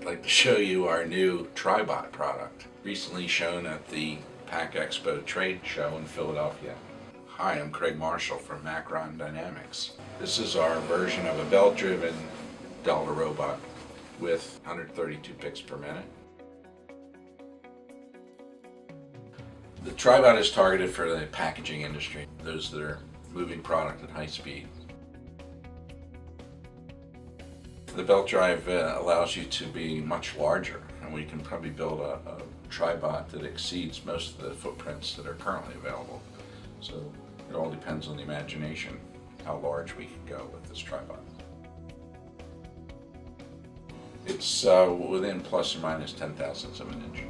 like to show you our new Tribot product, recently shown at the Pack Expo trade show in Philadelphia. Hi, I'm Craig Marshall from Macron Dynamics. This is our version of a belt-driven Delta robot with 132 picks per minute. The Tribot is targeted for the packaging industry, those that are moving product at high speed. The belt drive allows you to be much larger, and we can probably build a Tribot that exceeds most of the footprints that are currently available. So it all depends on the imagination, how large we can go with this Tribot. It's within plus or minus 10 thousandths of an inch.